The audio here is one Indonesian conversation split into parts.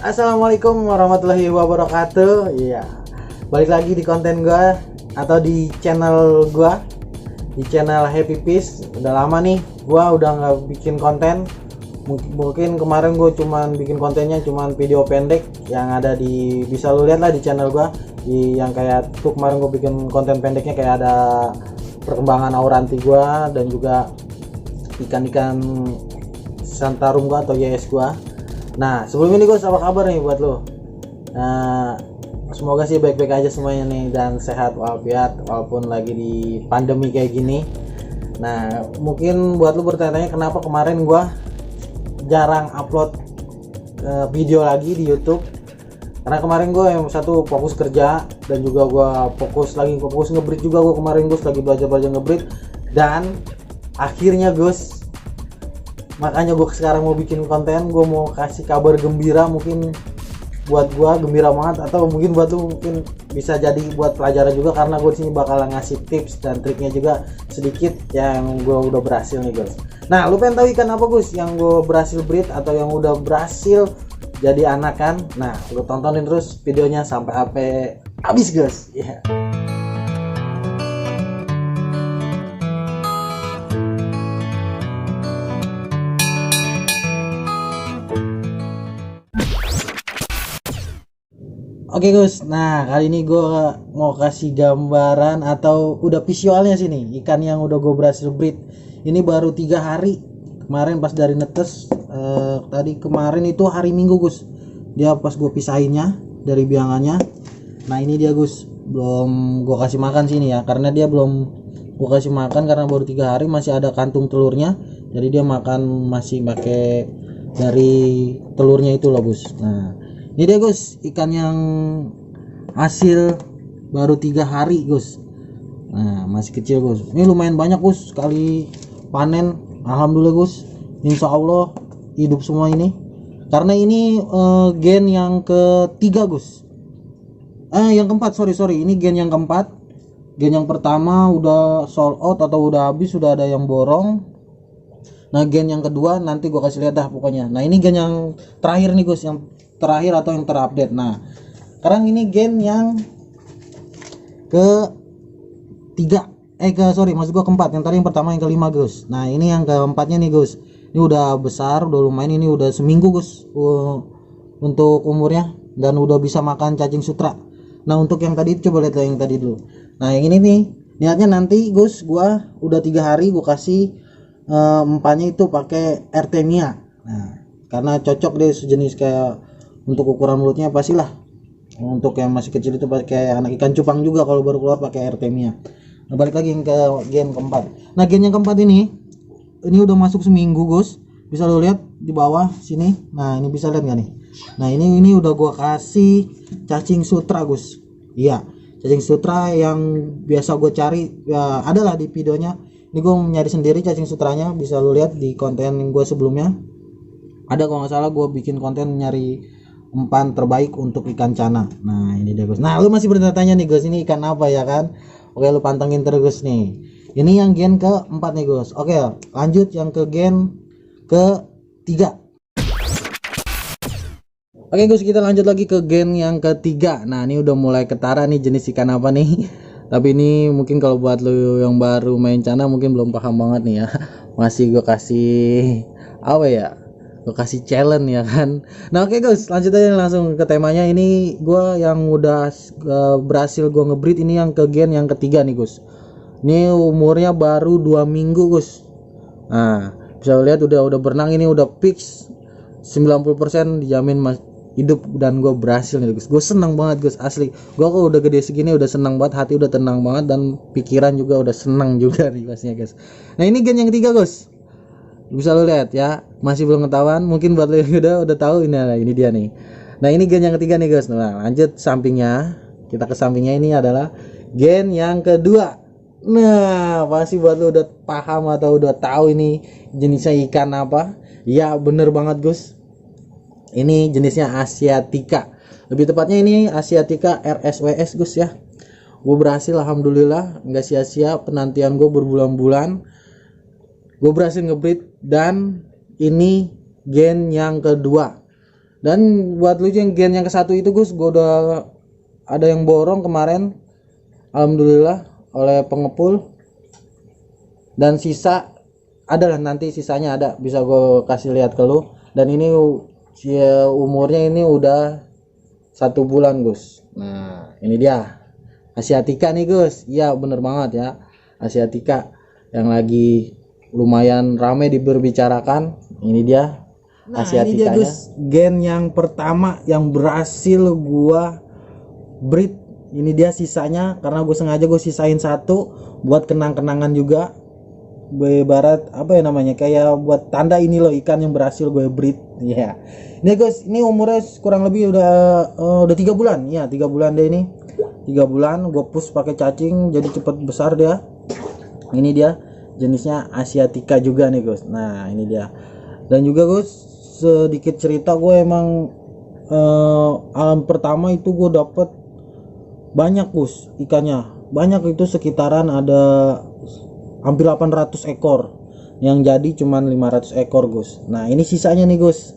Assalamualaikum warahmatullahi wabarakatuh. Iya, balik lagi di konten gua atau di channel gua, di channel Happy Peace. Udah lama nih gua udah nggak bikin konten. Mungkin kemarin gue cuman bikin kontennya cuman video pendek yang ada di, bisa lu lihat lah di channel gua, di yang kayak tuh kemarin gue bikin konten pendeknya kayak ada perkembangan auranti gua dan juga ikan-ikan santarum gua atau YS gua. Nah, sebelum ini gue apa kabar nih buat lo? Nah, semoga sih baik-baik aja semuanya nih dan sehat walafiat walaupun lagi di pandemi kayak gini. Nah, mungkin buat lo bertanya-tanya kenapa kemarin gue jarang upload video lagi di YouTube. Karena kemarin gue yang satu fokus kerja dan juga gue fokus ngebreed juga. Gue kemarin gue lagi belajar ngebreed dan akhirnya Gus, makanya gue sekarang mau bikin konten. Gue mau kasih kabar gembira, mungkin buat gue gembira banget, atau mungkin buat lu mungkin bisa jadi buat pelajaran juga, karena gue disini bakal ngasih tips dan triknya juga sedikit yang gue udah berhasil nih guys. Nah, lu pengen tahu ikan apa Gus yang gue berhasil breed atau yang udah berhasil jadi anakan? Nah, lu tontonin terus videonya sampai habis guys. Yeah. Oke Gus, nah kali ini gue mau kasih gambaran atau udah visualnya sih nih ikan yang udah gue berhasil breed. Ini baru 3 hari kemarin pas dari netes. Tadi kemarin itu hari Minggu Gus, dia pas gue pisahinnya dari biangannya. Nah ini dia Gus, belum gue kasih makan sini ya, karena dia belum gue kasih makan karena baru 3 hari, masih ada kantung telurnya, jadi dia makan masih pakai dari telurnya itu loh Gus. Nah ini dia Gus, ikan yang hasil baru 3 hari Gus. Nah masih kecil Gus, ini lumayan banyak Gus, sekali panen alhamdulillah Gus, insya Allah hidup semua ini. Karena ini gen yang ketiga Gus, yang keempat, sorry ini gen yang keempat. Gen yang pertama udah sold out atau udah habis, sudah ada yang borong. Nah gen yang kedua nanti gua kasih lihat dah pokoknya. Nah ini gen yang terakhir nih Gus, yang terakhir atau yang terupdate. Nah sekarang ini gen yang ketiga, maksud gua keempat. Yang tadi yang pertama, yang kelima Gus. Nah ini yang keempatnya nih Gus, ini udah besar, udah lumayan. Ini udah seminggu Gus untuk umurnya, dan udah bisa makan cacing sutra. Nah untuk yang tadi coba lihat yang tadi dulu. Nah yang ini nih niatnya nanti Gus, gua udah 3 hari gua kasih empatnya itu pakai Artemia. Nah karena cocok deh, sejenis kayak untuk ukuran mulutnya pastilah. Untuk yang masih kecil itu pakai anak ikan cupang juga, kalau baru keluar pakai Artemia. Nah balik lagi ke gen keempat. Nah gen yang keempat ini udah masuk seminggu Gus, bisa lo lihat di bawah sini. Nah ini bisa lihat nggak nih? Nah ini udah gua kasih cacing sutra Gus. Iya, cacing sutra yang biasa gue cari ya, adalah di videonya. Ini gue nyari sendiri cacing sutranya, bisa lo lihat di konten gue sebelumnya. Ada kalau nggak salah gue bikin konten nyari umpan terbaik untuk ikan cana. Nah ini dia Gus. Nah lu masih bertanya nih Gus, ini ikan apa ya kan? Oke, lu pantengin terus nih. Ini yang gen keempat nih Gus. Oke, lanjut yang ke gen ketiga. Oke Gus, kita lanjut lagi ke gen yang ketiga. Nah ini udah mulai ketara nih jenis ikan apa nih. Tapi ini mungkin kalau buat lu yang baru main cana mungkin belum paham banget nih ya. Masih gue kasih apa ya, gue kasih challenge ya kan. Nah oke Gus, lanjut aja langsung ke temanya. Ini gue yang udah berhasil gue ngebreed, ini yang ke gen yang ketiga nih Gus. Ini umurnya baru 2 minggu Gus. Nah bisa lihat udah berenang, ini udah fix 90% dijamin hidup, dan gue berhasil nih Gus. Gue senang banget Gus, asli. Gue kok udah gede segini udah senang banget, hati udah tenang banget, dan pikiran juga udah senang juga nih pastinya Gus. Nah ini gen yang ketiga Gus, bisa lo lihat ya, masih belum ketahuan. Mungkin buat lo yang udah tahu, ini dia nih. Nah ini gen yang ketiga nih Gus. Nah lanjut sampingnya, kita ke sampingnya. Ini adalah gen yang kedua. Nah pasti buat lo udah paham atau udah tahu ini jenisnya ikan apa. Ya bener banget Gus, ini jenisnya Asiatica. Lebih tepatnya ini Asiatica RSWS Gus ya. Gue berhasil alhamdulillah, nggak sia-sia penantian gue berbulan-bulan. Gue berhasil ngebreed, dan ini gen yang kedua. Dan buat lu yang gen yang ke satu itu Gus, gua udah ada yang borong kemarin, alhamdulillah oleh pengepul. Dan sisa adalah nanti sisanya ada, bisa gue kasih lihat ke lu. Dan ini umurnya ini udah 1 bulan Gus. Nah ini dia Asiatica nih Gus. Iya bener banget ya, Asiatica yang lagi lumayan ramai diberbicarakan. Ini dia. Nah, ini dia Gus, gen yang pertama yang berhasil gua breed. Ini dia sisanya, karena gue sengaja gue sisain satu buat kenang-kenangan juga. Barat apa ya namanya, kayak buat tanda ini loh ikan yang berhasil gue breed. Iya. Ini Gus, ini umurnya kurang lebih udah 3 bulan. Ya 3 bulan deh ini. 3 bulan gue push pakai cacing, jadi cepet besar dia. Ini dia jenisnya Asiatica juga nih Gus. Nah ini dia. Dan juga Gus, sedikit cerita, gue emang alam pertama itu gue dapet banyak Gus ikannya. Banyak, itu sekitaran ada hampir 800 ekor. Yang jadi cuman 500 ekor Gus. Nah ini sisanya nih Gus,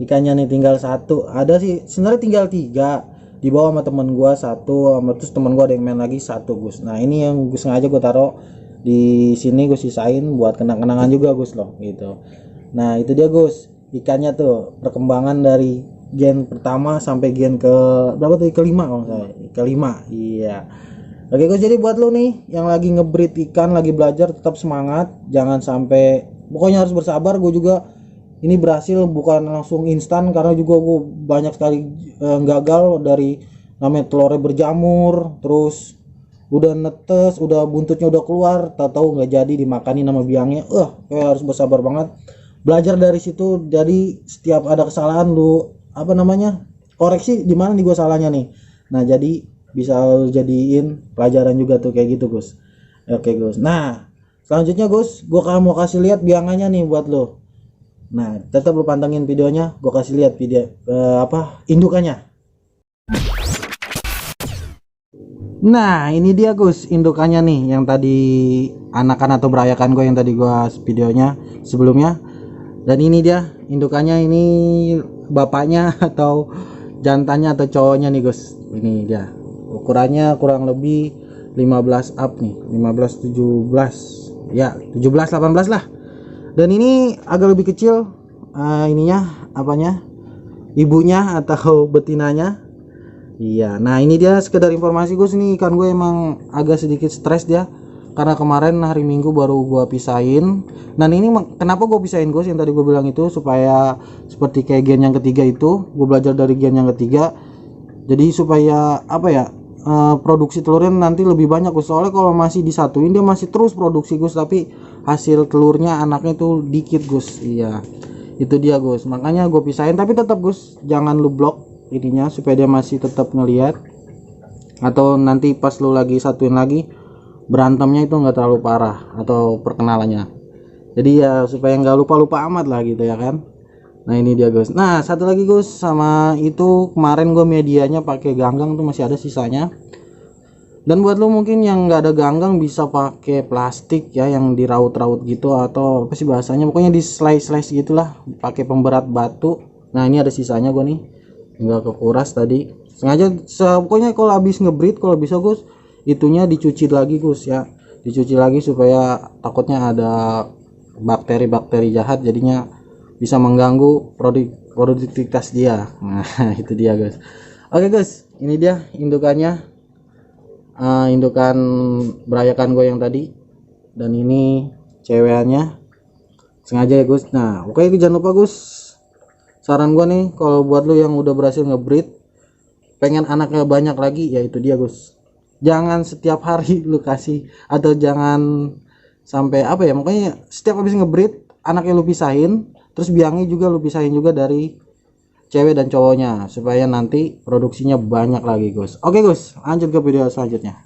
ikannya nih tinggal satu. Ada sih sebenarnya tinggal 3, dibawa sama temen gue satu, sama terus temen gue ada yang main lagi satu Gus. Nah ini yang gue sengaja gue taruh di sini, gue sisain buat kenang-kenangan juga Gus loh gitu. Nah itu dia Gus, ikannya tuh perkembangan dari gen pertama sampai gen ke berapa tuh, kelima kalau saya, kelima. Iya. Oke Gus, jadi buat lo nih yang lagi ngebreed ikan, lagi belajar, tetap semangat, jangan sampai, pokoknya harus bersabar. Gue juga ini berhasil bukan langsung instan, karena juga gue banyak sekali gagal dari namanya telurnya berjamur, terus udah netes, udah buntutnya udah keluar, tahu-tahu nggak jadi dimakani nama biangnya. Kayak harus bersabar banget. Belajar dari situ, jadi setiap ada kesalahan lu apa namanya, koreksi di mana nih gue salahnya nih. Nah jadi bisa jadiin pelajaran juga tuh kayak gitu Gus. Oke Gus. Nah selanjutnya Gus, gue mau kasih lihat biangannya nih buat lo. Nah tetap lu pantengin videonya, gue kasih lihat video indukannya. Nah ini dia Gus indukannya nih, yang tadi anakan atau berayakan gue yang tadi gue videonya sebelumnya. Dan ini dia indukannya, ini bapaknya atau jantannya atau cowoknya nih Gus. Ini dia ukurannya kurang lebih 15 up nih, 15 17 ya, 17 18 lah. Dan ini agak lebih kecil ininya apanya, ibunya atau betinanya. Iya, nah ini dia sekedar informasi Gus. Ini ikan gue emang agak sedikit stres dia, karena kemarin hari Minggu baru gue pisahin. Dan ini kenapa gue pisahin Gus, yang tadi gue bilang itu supaya seperti kayak gen yang ketiga itu, gue belajar dari gen yang ketiga. Jadi supaya apa ya, produksi telurnya nanti lebih banyak Gus. Soalnya kalau masih disatuin dia masih terus produksi Gus, tapi hasil telurnya anaknya itu dikit Gus. Iya, itu dia Gus. Makanya gue pisahin, tapi tetap Gus jangan lu blok ininya supaya dia masih tetap ngelihat, atau nanti pas lu lagi satuin lagi berantemnya itu nggak terlalu parah atau perkenalannya. Jadi ya supaya nggak lupa-lupa amat lah gitu ya kan. Nah ini dia Gus. Nah satu lagi Gus, sama itu kemarin gue medianya pakai ganggang tuh masih ada sisanya. Dan buat lo mungkin yang nggak ada ganggang bisa pakai plastik ya, yang diraut-raut gitu, atau apa sih bahasanya, pokoknya di slice gitulah, pakai pemberat batu. Nah ini ada sisanya gue nih, nggak kekuras tadi sengaja. Pokoknya kalau habis ngebreed, kalau bisa Gus itunya dicuci lagi Gus ya, dicuci lagi supaya takutnya ada bakteri jahat, jadinya bisa mengganggu produktivitas dia. Nah itu dia Gus. Oke Gus, ini dia indukannya, indukan berayakan gue yang tadi. Dan ini cewekannya sengaja ya Gus. Nah oke, jangan lupa Gus, saran gue nih kalau buat lo yang udah berhasil ngebreed, pengen anaknya banyak lagi, ya itu dia Gus, jangan setiap hari lu kasih, atau jangan sampai apa ya, makanya setiap habis ngebreed anaknya lu pisahin, terus biangnya juga lu pisahin juga dari cewek dan cowoknya, supaya nanti produksinya banyak lagi Gus. Oke Gus, lanjut ke video selanjutnya.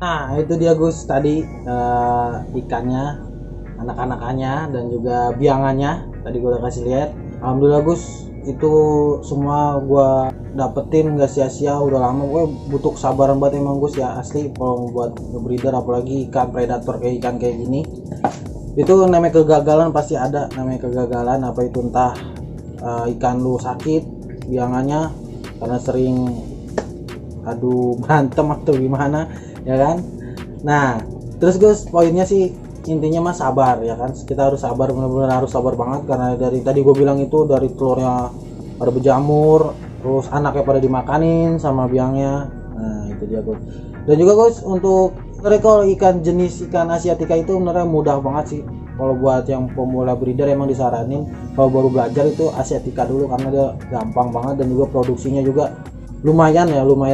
Nah itu dia Gus tadi ikannya, anak-anakannya, dan juga biangannya tadi gue udah kasih lihat. Alhamdulillah Gus, itu semua gue dapetin nggak sia-sia. Udah lama gue butuh kesabaran banget emang Gus ya, asli kalau buat ngebreeder, apalagi ikan predator kayak ikan kayak gini. itu namanya kegagalan, pasti ada namanya kegagalan. Apa itu, entah ikan lu sakit biangannya karena sering adu berantem atau gimana ya kan. Nah terus guys, poinnya sih intinya mah sabar ya kan. Kita harus sabar, benar-benar harus sabar banget, karena dari tadi gue bilang itu dari telurnya pada berjamur, terus anaknya pada dimakanin sama biangnya. Nah itu dia guys. Dan juga guys, untuk kalau ikan jenis ikan asiatica itu sebenarnya mudah banget sih. Kalau buat yang pemula breeder emang disaranin kalau baru belajar itu asiatica dulu, karena dia gampang banget dan juga produksinya juga lumayan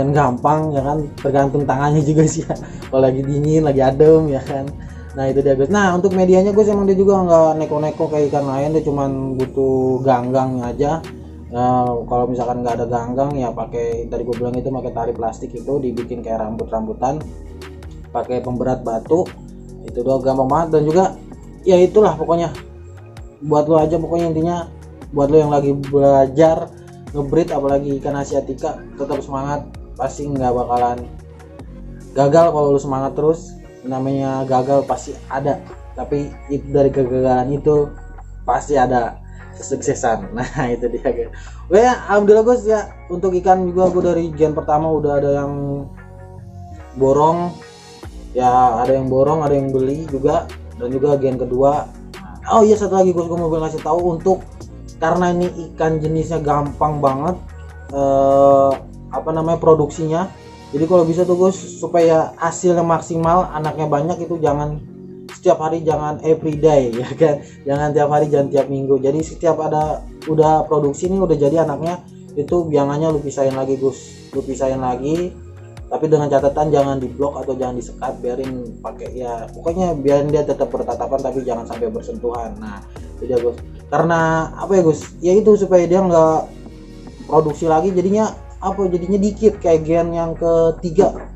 gampang ya kan. Tergantung tangannya juga sih ya. Kalau lagi dingin, lagi adem ya kan. Nah itu dia guys. Nah untuk medianya guys, emang dia juga nggak neko-neko kayak ikan lain, dia cuman butuh ganggang aja. Kalau misalkan nggak ada ganggang ya pakai, tadi gue bilang itu pakai tali plastik itu dibikin kayak rambut-rambutan, pakai pemberat batu, itu doang, gampang banget. Dan juga ya itulah pokoknya buat lo aja, pokoknya intinya buat lo yang lagi belajar ngebreed apalagi ikan asiatica, tetap semangat, pasti nggak bakalan gagal kalau lo semangat terus. Namanya gagal pasti ada, tapi dari kegagalan itu pasti ada kesuksesan. Nah itu dia guys. Oke ya, alhamdulillah guys ya, untuk ikan juga gue dari gen pertama udah ada yang borong ya, ada yang borong, ada yang beli juga, dan juga gen kedua. Oh iya, satu lagi gue mau ngasih tahu, untuk karena ini ikan jenisnya gampang banget produksinya. Jadi kalau bisa tuh guys, supaya hasilnya maksimal, anaknya banyak, itu jangan setiap hari, jangan everyday ya kan, jangan tiap hari, jangan tiap minggu. Jadi setiap ada udah produksi nih, udah jadi anaknya, itu biangannya lu pisahin lagi Gus, lu pisahin lagi, tapi dengan catatan jangan diblok atau jangan disekat, biarin pakai ya, pokoknya biarin dia tetap bertatapan tapi jangan sampai bersentuhan. Nah itu dia Gus, karena apa ya Gus, ya itu supaya dia nggak produksi lagi, jadinya jadinya dikit kayak gen yang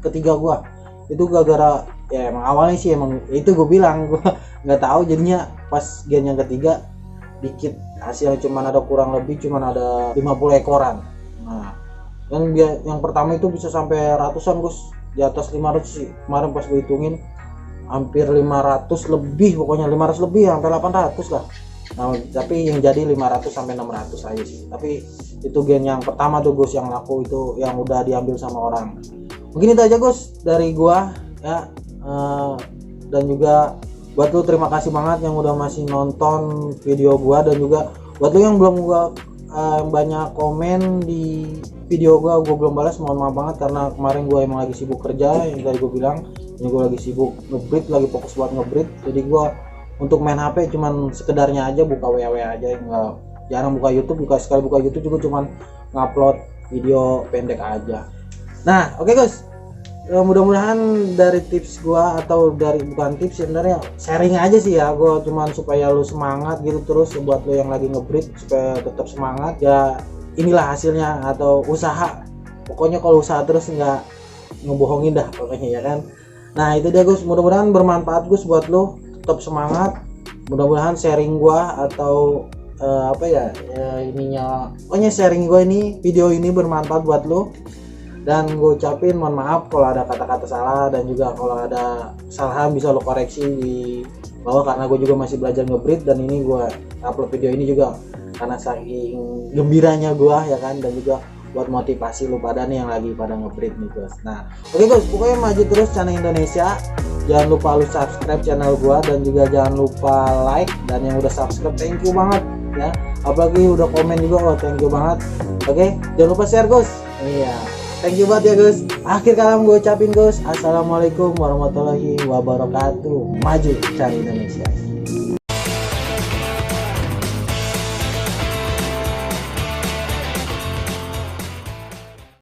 ketiga gua itu gara-gara ya emang awalnya sih emang itu gue bilang, gua nggak tahu, jadinya pas gen yang ketiga dikit hasilnya, cuman ada kurang lebih cuman ada 50 ekoran. Nah yang pertama itu bisa sampai ratusan Gus, di atas 500 sih kemarin pas gue hitungin, hampir 500 lebih, pokoknya 500 lebih sampai 800 lah. Nah tapi yang jadi 500 sampai 600 aja sih, tapi itu gen yang pertama tuh Gus, yang laku itu yang udah diambil sama orang. Mungkin itu aja Gus dari gua ya. Dan juga buat lu, terima kasih banget yang udah masih nonton video gua, dan juga buat lu yang belum gua banyak komen di video gua belum balas, mohon maaf banget, karena kemarin gua emang lagi sibuk kerja yang tadi gua bilang. Ini gua lagi sibuk ngebreed, lagi fokus buat ngebreed, jadi gua untuk main HP cuman sekedarnya aja, buka WA aja, enggak, jarang buka YouTube. Sekali buka YouTube juga cuman ngupload video pendek aja. Nah oke guys, mudah-mudahan dari tips gua, atau dari bukan tips sebenarnya, sharing aja sih ya, gua cuman supaya lu semangat gitu terus, buat lu yang lagi ngebreed supaya tetap semangat ya. Inilah hasilnya, atau usaha, pokoknya kalau usaha terus nggak ngebohongin dah pokoknya ya kan. Nah itu dia Gus, mudah-mudahan bermanfaat Gus buat lu, tetap semangat. Mudah-mudahan sharing gua atau ininya, pokoknya sharing gua ini, video ini bermanfaat buat lu. Dan gue ucapin mohon maaf kalau ada kata-kata salah, dan juga kalau ada kesalahan bisa lo koreksi di bawah, karena gue juga masih belajar ngebreed, dan ini gue upload video ini juga karena saking gembiranya gue ya kan, dan juga buat motivasi lu pada nih yang lagi pada ngebreed nih guys. Nah oke guys, pokoknya maju terus channel Indonesia, jangan lupa lu subscribe channel gue, dan juga jangan lupa like, dan yang udah subscribe thank you banget ya, apalagi udah komen juga, thank you banget. Oke, jangan lupa share Gus. Iya, thank you banget ya Gus. Akhir kalam gue ucapin Gus, assalamualaikum warahmatullahi wabarakatuh. Maju cari Indonesia.